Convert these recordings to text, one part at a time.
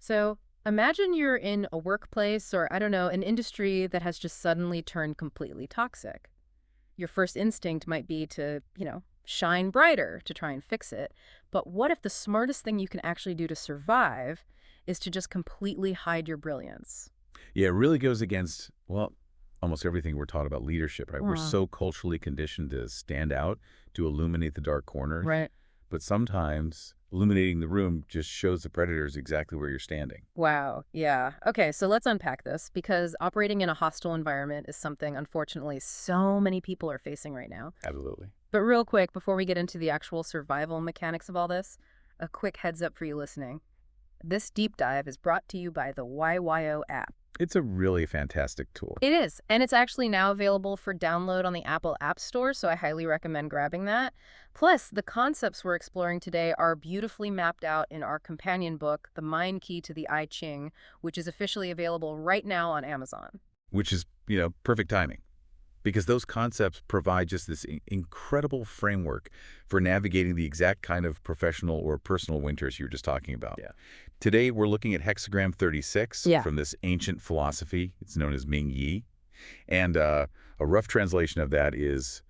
So imagine you're in a workplace or, I don't know, an industry that has just suddenly turned completely toxic. Your first instinct might be to, shine brighter to try and fix it. But what if the smartest thing you can actually do to survive is to just completely hide your brilliance? Yeah, it really goes against, well, almost everything we're taught about leadership, right? We're Wow. so culturally conditioned to stand out, to illuminate the dark corners. Right. But sometimes illuminating the room just shows the predators exactly where you're standing. Wow. Yeah. Okay, so let's unpack this because operating in a hostile environment is something, unfortunately, so many people are facing right now. Absolutely. But real quick, before we get into the actual survival mechanics of all this, a quick heads up for you listening. This deep dive is brought to you by the YOWAYOW app. It's a really fantastic tool. It is, and it's actually now available for download on the Apple App Store, so I highly recommend grabbing that. Plus, the concepts we're exploring today are beautifully mapped out in our companion book, The Mind Key to the I Ching, which is officially available right now on Amazon. Which is, perfect timing. Because those concepts provide just this incredible framework for navigating the exact kind of professional or personal winters you were just talking about. Yeah. Today, we're looking at Hexagram 36 Yeah. from this ancient philosophy. It's known as Ming Yi. And a rough translation of that is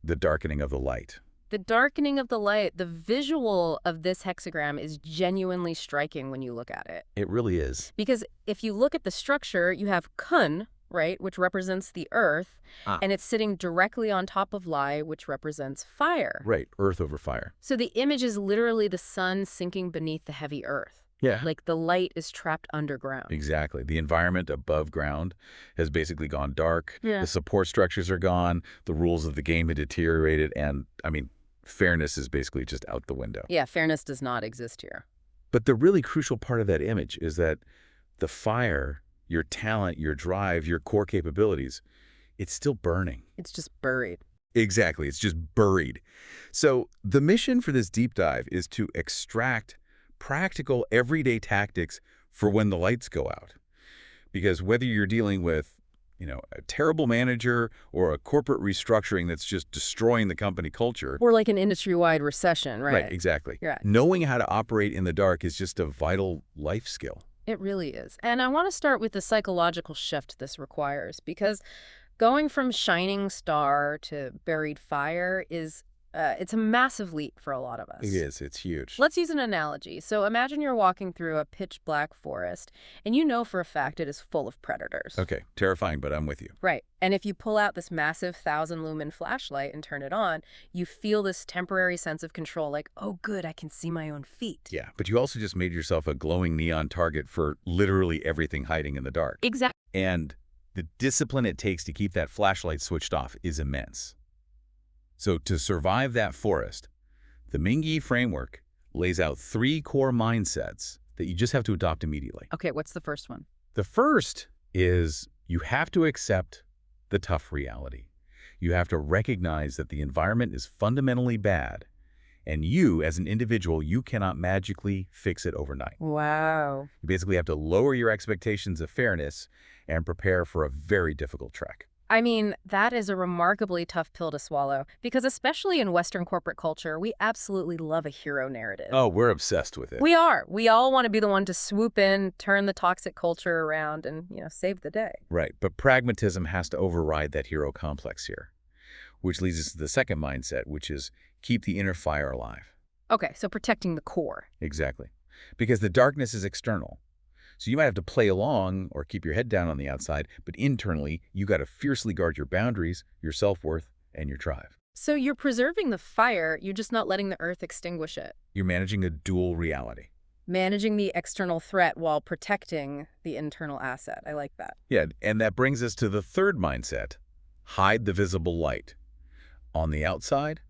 the darkening of the light. The darkening of the light, the visual of this hexagram is genuinely striking when you look at it. It really is. Because if you look at the structure, you have kun, right, which represents the earth, Ah. and it's sitting directly on top of Lai, which represents fire. Right, earth over fire. So the image is literally the sun sinking beneath the heavy earth. Yeah. Like the light is trapped underground. Exactly. The environment above ground has basically gone dark. Yeah. The support structures are gone. The rules of the game have deteriorated. And, fairness is basically just out the window. Yeah, fairness does not exist here. But the really crucial part of that image is that the fire, your talent, your drive, your core capabilities, it's still burning. It's just buried. Exactly. It's just buried. So the mission for this deep dive is to extract practical everyday tactics for when the lights go out. Because whether you're dealing with, a terrible manager or a corporate restructuring that's just destroying the company culture. Or like an industry-wide recession, right? Right, exactly. Yeah. Knowing how to operate in the dark is just a vital life skill. It really is. And I want to start with the psychological shift this requires, because going from shining star to buried fire is, it's a massive leap for a lot of us. It is. It's huge. Let's use an analogy. So imagine you're walking through a pitch black forest, and you know for a fact it is full of predators. Okay, terrifying, but I'm with you. Right. And if you pull out this massive 1,000-lumen flashlight and turn it on, you feel this temporary sense of control, like, oh, good, I can see my own feet. Yeah, but you also just made yourself a glowing neon target for literally everything hiding in the dark. Exactly. And the discipline it takes to keep that flashlight switched off is immense. So to survive that forest, the Ming Yi framework lays out 3 core mindsets that you just have to adopt immediately. Okay, what's the first one? The first is you have to accept the tough reality. You have to recognize that the environment is fundamentally bad, and you, as an individual, you cannot magically fix it overnight. Wow. You basically have to lower your expectations of fairness and prepare for a very difficult trek. I mean, that is a remarkably tough pill to swallow, because especially in Western corporate culture, we absolutely love a hero narrative. Oh, we're obsessed with it. We are. We all want to be the one to swoop in, turn the toxic culture around, and, save the day. Right, but pragmatism has to override that hero complex here, which leads us to the second mindset, which is keep the inner fire alive. Okay, so protecting the core. Exactly. Because the darkness is external. So you might have to play along or keep your head down on the outside, but internally, you got to fiercely guard your boundaries, your self-worth, and your drive. So you're preserving the fire, you're just not letting the earth extinguish it. You're managing a dual reality. Managing the external threat while protecting the internal asset. I like that. Yeah, and that brings us to the third mindset, hide the visible light. On the outside,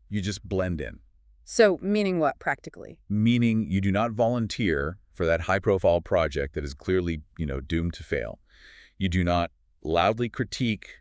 you just blend in. So meaning what, practically? Meaning you do not volunteer for that high-profile project that is clearly, doomed to fail. You do not loudly critique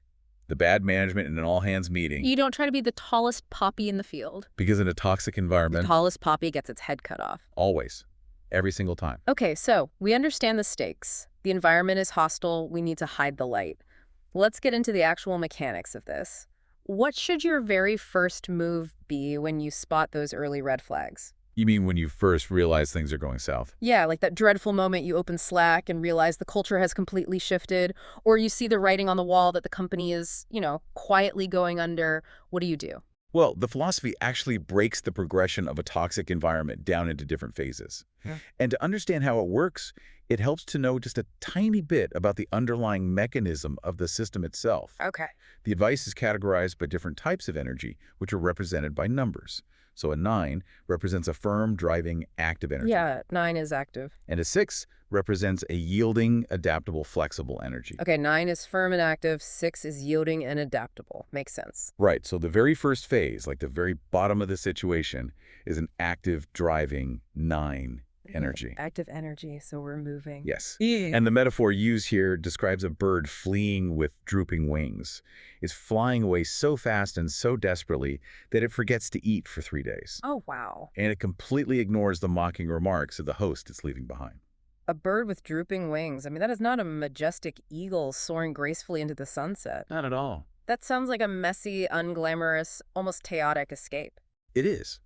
the bad management in an all-hands meeting. You don't try to be the tallest poppy in the field. Because in a toxic The environment, tallest poppy gets its head cut off. always, every single time. Okay, so we understand the stakes. The environment is hostile. We need to hide the light. Let's get into the actual mechanics of this. What should your very first move be when you spot those early red flags? You mean when you first realize things are going south? Yeah, like that dreadful moment you open Slack and realize the culture has completely shifted, or you see the writing on the wall that the company is, quietly going under. What do you do? Well, the philosophy actually breaks the progression of a toxic environment down into different phases. Yeah. And to understand how it works, it helps to know just a tiny bit about the underlying mechanism of the system itself. Okay. The advice is categorized by different types of energy, which are represented by numbers. So a 9 represents a firm, driving, active energy. Yeah, 9 is active. And a 6 represents a yielding, adaptable, flexible energy. Okay, 9 is firm and active, 6 is yielding and adaptable. Makes sense. Right, so the very first phase, like the very bottom of the situation, is an active, driving 9 energy. Active energy, so we're moving. Yes. Yeah. And the metaphor used here describes a bird fleeing with drooping wings. It's flying away so fast and so desperately that it forgets to eat for 3 days. Oh, wow. And it completely ignores the mocking remarks of the host it's leaving behind. A bird with drooping wings. I mean, that is not a majestic eagle soaring gracefully into the sunset. Not at all. That sounds like a messy, unglamorous, almost chaotic escape. It is.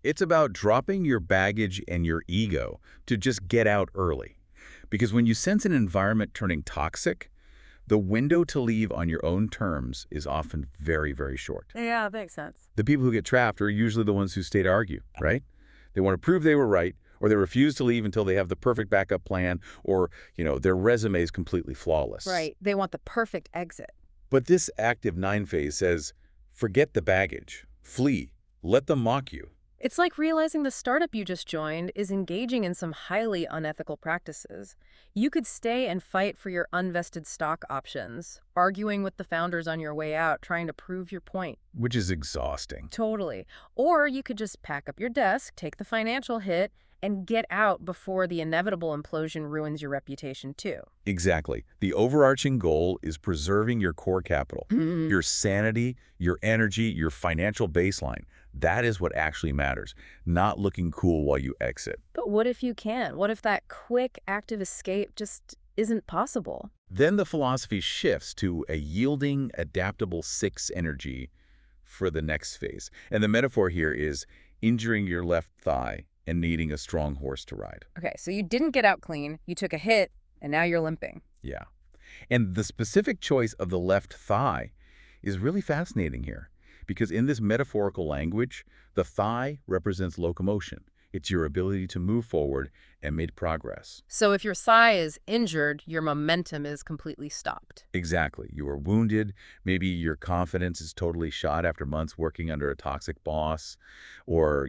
It's about dropping your baggage and your ego to just get out early. Because when you sense an environment turning toxic, the window to leave on your own terms is often very, very short. Yeah, that makes sense. The people who get trapped are usually the ones who stay to argue, right? They want to prove they were right, or they refuse to leave until they have the perfect backup plan, or, their resume is completely flawless. Right. They want the perfect exit. But this active 9 phase says, forget the baggage, flee, let them mock you. It's like realizing the startup you just joined is engaging in some highly unethical practices. You could stay and fight for your unvested stock options, arguing with the founders on your way out, trying to prove your point. Which is exhausting. Totally. Or you could just pack up your desk, take the financial hit, and get out before the inevitable implosion ruins your reputation too. Exactly. The overarching goal is preserving your core capital, your sanity, your energy, your financial baseline. That is what actually matters, not looking cool while you exit. But what if you can't? What if that quick, active escape just isn't possible? Then the philosophy shifts to a yielding, adaptable 6 energy for the next phase. And the metaphor here is injuring your left thigh and needing a strong horse to ride. Okay, so you didn't get out clean, you took a hit, and now you're limping. Yeah. And the specific choice of the left thigh is really fascinating here, because in this metaphorical language, the thigh represents locomotion. It's your ability to move forward and make progress. So if your thigh is injured, your momentum is completely stopped. Exactly. You are wounded. Maybe your confidence is totally shot after months working under a toxic boss. Or,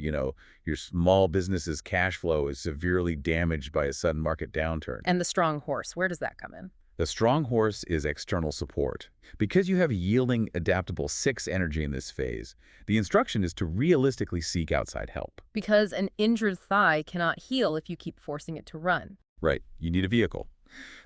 your small business's cash flow is severely damaged by a sudden market downturn. And the strong horse, where does that come in? The strong horse is external support. Because you have yielding, adaptable 6 energy in this phase, the instruction is to realistically seek outside help. Because an injured thigh cannot heal if you keep forcing it to run. Right. You need a vehicle.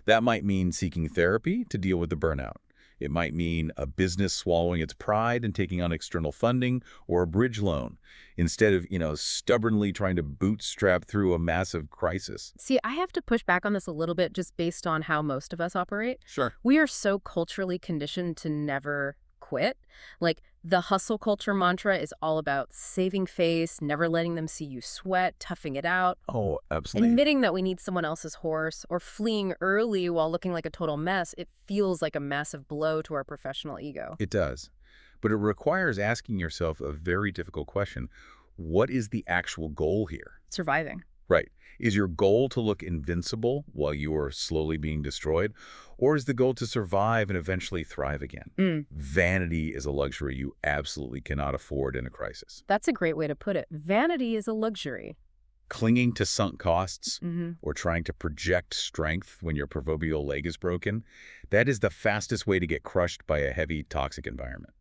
That might mean seeking therapy to deal with the burnout. It might mean a business swallowing its pride and taking on external funding or a bridge loan instead of, stubbornly trying to bootstrap through a massive crisis. See, I have to push back on this a little bit just based on how most of us operate. Sure. We are so culturally conditioned to never quit. Like, the hustle culture mantra is all about saving face, never letting them see you sweat, toughing it out, Oh, absolutely. admitting that we need someone else's horse, or fleeing early while looking like a total mess. It feels like a massive blow to our professional ego. It does. But it requires asking yourself a very difficult question. What is the actual goal here? Surviving. Right. Is your goal to look invincible while you are slowly being destroyed? Or is the goal to survive and eventually thrive again? Vanity is a luxury you absolutely cannot afford in a crisis. That's a great way to put it. Vanity is a luxury. Clinging to sunk costs or trying to project strength when your proverbial leg is broken, that is the fastest way to get crushed by a heavy, toxic environment.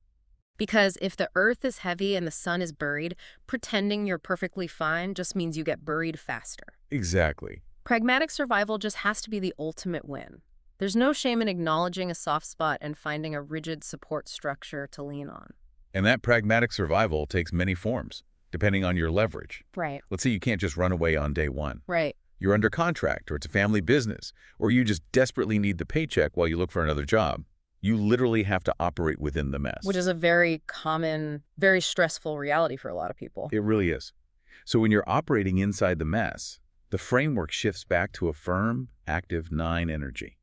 Because if the earth is heavy and the sun is buried, pretending you're perfectly fine just means you get buried faster. Exactly. Pragmatic survival just has to be the ultimate win. There's no shame in acknowledging a soft spot and finding a rigid support structure to lean on. And that pragmatic survival takes many forms, depending on your leverage. Right. Let's say you can't just run away on day one. Right. You're under contract, or it's a family business, or you just desperately need the paycheck while you look for another job. You literally have to operate within the mess. Which is a very common, very stressful reality for a lot of people. It really is. So when you're operating inside the mess, the framework shifts back to a firm, active 9 energy.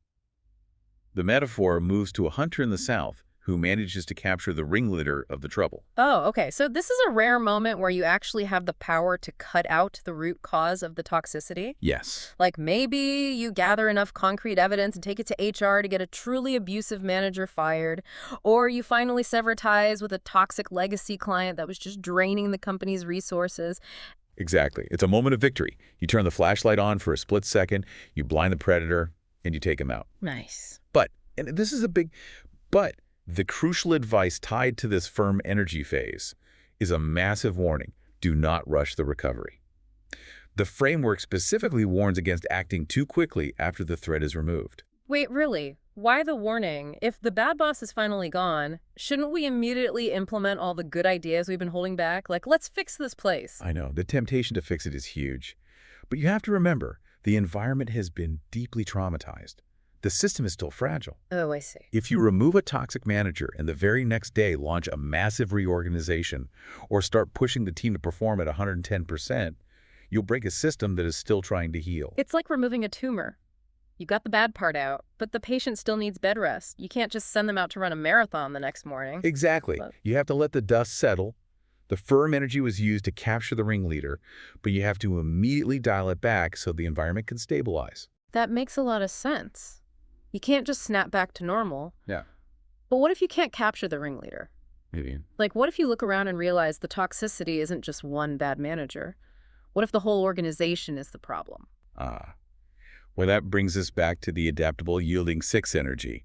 The metaphor moves to a hunter in the south who manages to capture the ringleader of the trouble. Oh, okay. So this is a rare moment where you actually have the power to cut out the root cause of the toxicity? Yes. Like maybe you gather enough concrete evidence and take it to HR to get a truly abusive manager fired, or you finally sever ties with a toxic legacy client that was just draining the company's resources. Exactly. It's a moment of victory. You turn the flashlight on for a split second, you blind the predator, and you take him out. Nice. But, and this is a big but, the crucial advice tied to this firm energy phase is a massive warning. Do not rush the recovery. The framework specifically warns against acting too quickly after the threat is removed. Wait, really? Why the warning? If the bad boss is finally gone, shouldn't we immediately implement all the good ideas we've been holding back? Like, let's fix this place. I know, the temptation to fix it is huge. But you have to remember, the environment has been deeply traumatized. The system is still fragile. Oh, I see. If you remove a toxic manager and the very next day launch a massive reorganization or start pushing the team to perform at 110%, you'll break a system that is still trying to heal. It's like removing a tumor. You got the bad part out, but the patient still needs bed rest. You can't just send them out to run a marathon the next morning. Exactly. You have to let the dust settle. The firm energy was used to capture the ringleader, but you have to immediately dial it back so the environment can stabilize. That makes a lot of sense. You can't just snap back to normal. Yeah. But what if you can't capture the ringleader? Maybe. Like, what if you look around and realize the toxicity isn't just one bad manager? What if the whole organization is the problem? Well, that brings us back to the adaptable yielding 6 energy.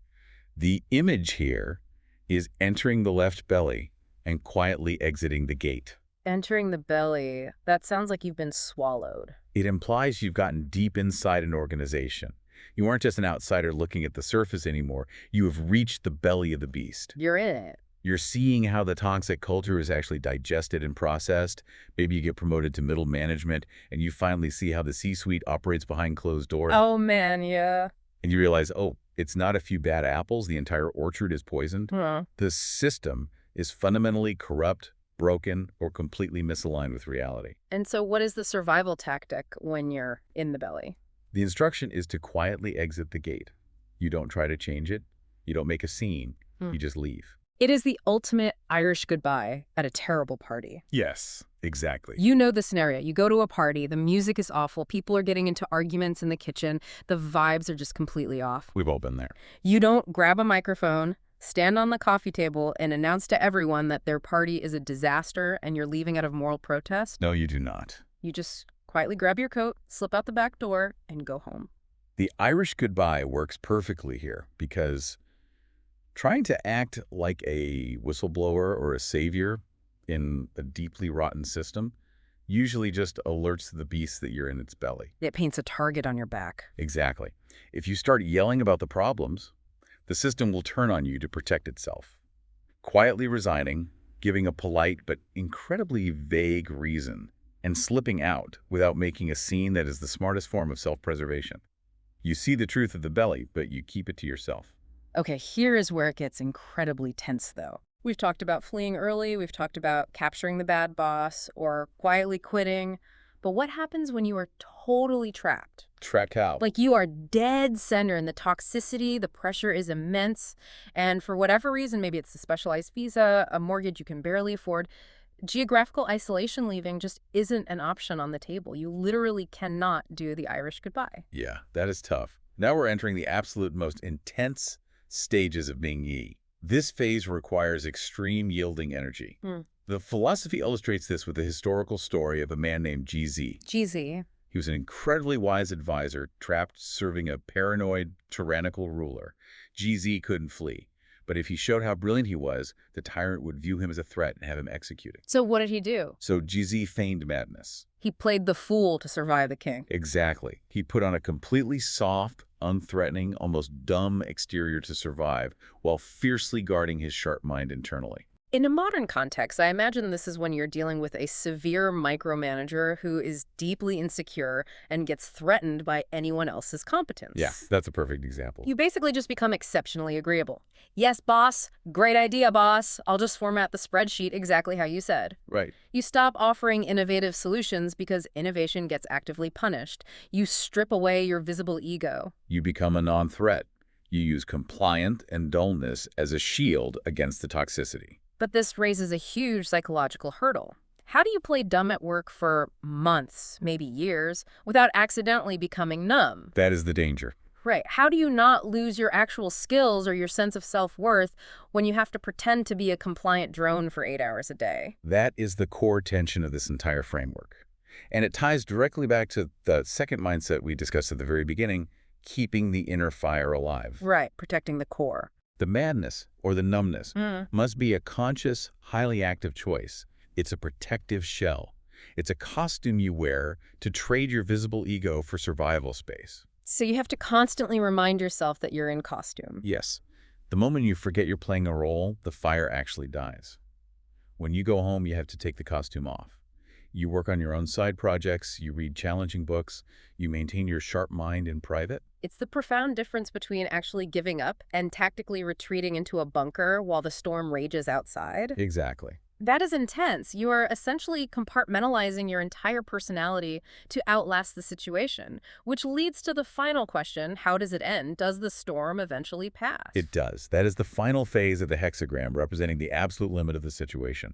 The image here is entering the left belly and quietly exiting the gate. Entering the belly, that sounds like you've been swallowed. It implies you've gotten deep inside an organization. You aren't just an outsider looking at the surface anymore. You have reached the belly of the beast. You're in it. You're seeing how the toxic culture is actually digested and processed. Maybe you get promoted to middle management, and you finally see how the C-suite operates behind closed doors. Oh, man, yeah. And you realize, oh, it's not a few bad apples. The entire orchard is poisoned. Huh. The system is fundamentally corrupt, broken, or completely misaligned with reality. And so what is the survival tactic when you're in the belly? The instruction is to quietly exit the gate. You don't try to change it. You don't make a scene. You just leave. It is the ultimate Irish goodbye at a terrible party. Yes, exactly. You know the scenario. You go to a party, the music is awful, people are getting into arguments in the kitchen, the vibes are just completely off. We've all been there. You don't grab a microphone, stand on the coffee table, and announce to everyone that their party is a disaster and you're leaving out of moral protest. No, you do not. You just quietly grab your coat, slip out the back door, and go home. The Irish goodbye works perfectly here because trying to act like a whistleblower or a savior in a deeply rotten system usually just alerts the beast that you're in its belly. It paints a target on your back. Exactly. If you start yelling about the problems, the system will turn on you to protect itself. Quietly resigning, giving a polite but incredibly vague reason, and slipping out without making a scene that is the smartest form of self-preservation. You see the truth of the belly, but you keep it to yourself. Okay, here is where it gets incredibly tense, though. We've talked about fleeing early, we've talked about capturing the bad boss, or quietly quitting. But what happens when you are totally trapped? Trapped how? Like you are dead center in the toxicity, the pressure is immense, and for whatever reason, maybe it's a specialized visa, a mortgage you can barely afford, geographical isolation leaving just isn't an option on the table. You literally cannot do the Irish goodbye. Yeah, that is tough. Now we're entering the absolute most intense stages of Ming Yi. This phase requires extreme yielding energy. The philosophy illustrates this with the historical story of a man named GZ. GZ. He was an incredibly wise advisor, trapped serving a paranoid, tyrannical ruler. GZ couldn't flee, but if he showed how brilliant he was, the tyrant would view him as a threat and have him executed. So what did he do? So GZ feigned madness. He played the fool to survive the king. Exactly. He put on a completely soft, unthreatening, almost dumb exterior to survive, while fiercely guarding his sharp mind internally. In a modern context, I imagine this is when you're dealing with a severe micromanager who is deeply insecure and gets threatened by anyone else's Yeah, competence. that's a perfect example. You basically just become exceptionally agreeable. Yes, boss. Great idea, boss. I'll just format the spreadsheet exactly how you said. Right. You stop offering innovative solutions because innovation gets actively punished. You strip away your visible ego. You become a non-threat. You use compliant and dullness as a shield against the toxicity. But this raises a huge psychological hurdle. How do you play dumb at work for months, maybe years, without accidentally becoming numb? That is the danger. Right. How do you not lose your actual skills or your sense of self-worth when you have to pretend to be a compliant drone for 8 hours a day? That is the core tension of this entire framework. And it ties directly back to the second mindset we discussed at the very beginning, keeping the inner fire alive. Right. Protecting the core. The madness, or the numbness, must be a conscious, highly active choice. It's a protective shell. It's a costume you wear to trade your visible ego for survival space. So you have to constantly remind yourself that you're in costume. Yes. The moment you forget you're playing a role, the fire actually dies. When you go home, you have to take the costume off. You work on your own side projects, you read challenging books, you maintain your sharp mind in private. It's the profound difference between actually giving up and tactically retreating into a bunker while the storm rages outside. Exactly. That is intense. You are essentially compartmentalizing your entire personality to outlast the situation, which leads to the final question, how does it end? Does the storm eventually pass? It does. That is the final phase of the hexagram, representing the absolute limit of the situation.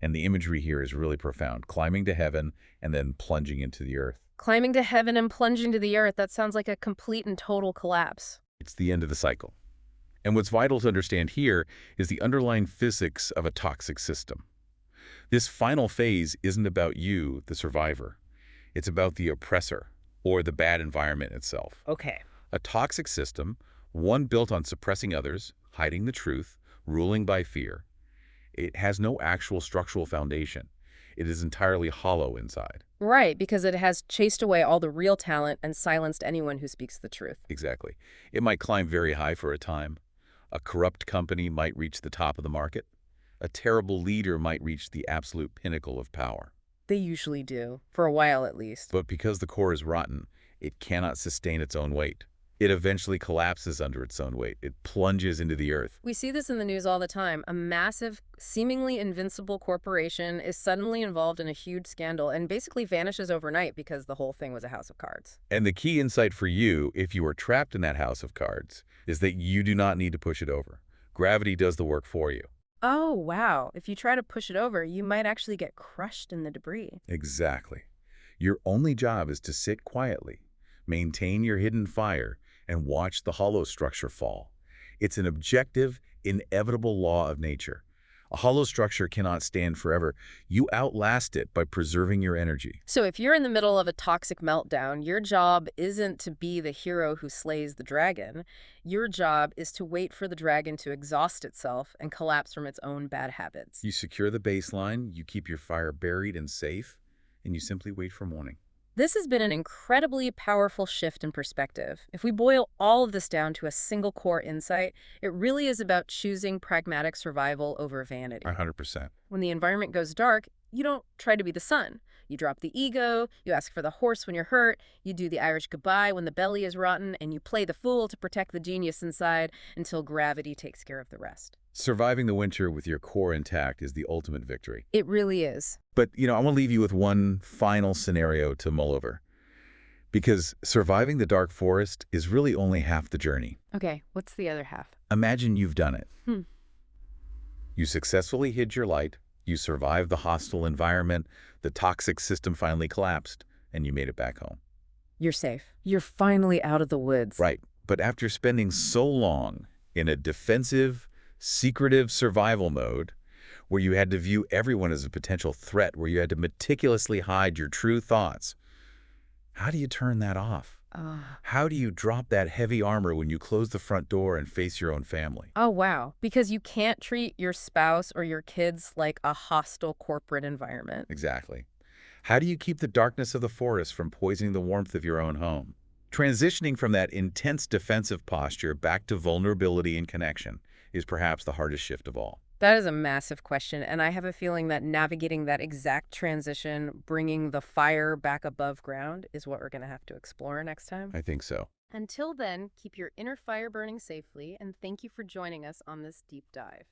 And the imagery here is really profound, climbing to heaven and then plunging into the earth. Climbing to heaven and plunging to the earth, that sounds like a complete and total collapse. It's the end of the cycle. And what's vital to understand here is the underlying physics of a toxic system. This final phase isn't about you, the survivor. It's about the oppressor, or the bad environment itself. Okay. A toxic system, one built on suppressing others, hiding the truth, ruling by fear. It has no actual structural foundation. It is entirely hollow inside. Right, because it has chased away all the real talent and silenced anyone who speaks the truth. Exactly. It might climb very high for a time. A corrupt company might reach the top of the market. A terrible leader might reach the absolute pinnacle of power. They usually do, for a while at least. But because the core is rotten, it cannot sustain its own weight. It eventually collapses under its own weight. It plunges into the earth. We see this in the news all the time. A massive, seemingly invincible corporation is suddenly involved in a huge scandal and basically vanishes overnight because the whole thing was a house of cards. And the key insight for you, if you are trapped in that house of cards, is that you do not need to push it over. Gravity does the work for you. Oh, wow. If you try to push it over, you might actually get crushed in the debris. Exactly. Your only job is to sit quietly, maintain your hidden fire, and watch the hollow structure fall. It's an objective, inevitable law of nature. A hollow structure cannot stand forever. You outlast it by preserving your energy. So if you're in the middle of a toxic meltdown, your job isn't to be the hero who slays the dragon. Your job is to wait for the dragon to exhaust itself and collapse from its own bad habits. You secure the baseline, you keep your fire buried and safe, and you simply wait for morning. This has been an incredibly powerful shift in perspective. If we boil all of this down to a single core insight, it really is about choosing pragmatic survival over vanity. 100%. When the environment goes dark, you don't try to be the sun. You drop the ego, you ask for the horse when you're hurt, you do the Irish goodbye when the belly is rotten, and you play the fool to protect the genius inside until gravity takes care of the rest. Surviving the winter with your core intact is the ultimate victory. It really is. But, I want to leave you with one final scenario to mull over. Because surviving the dark forest is really only half the journey. Okay, what's the other half? Imagine you've done it. Hmm. You successfully hid your light, you survived the hostile environment, the toxic system finally collapsed, and you made it back home. You're safe. You're finally out of the woods. Right. But after spending so long in a defensive, secretive survival mode, where you had to view everyone as a potential threat, where you had to meticulously hide your true thoughts, how do you turn that off? How do you drop that heavy armor when you close the front door and face your own family? Oh, wow. Because you can't treat your spouse or your kids like a hostile corporate environment. Exactly. How do you keep the darkness of the forest from poisoning the warmth of your own home? Transitioning from that intense defensive posture back to vulnerability and connection is perhaps the hardest shift of all. That is a massive question, and I have a feeling that navigating that exact transition, bringing the fire back above ground, is what we're going to have to explore next time. I think so. Until then, keep your inner fire burning safely, and thank you for joining us on this deep dive.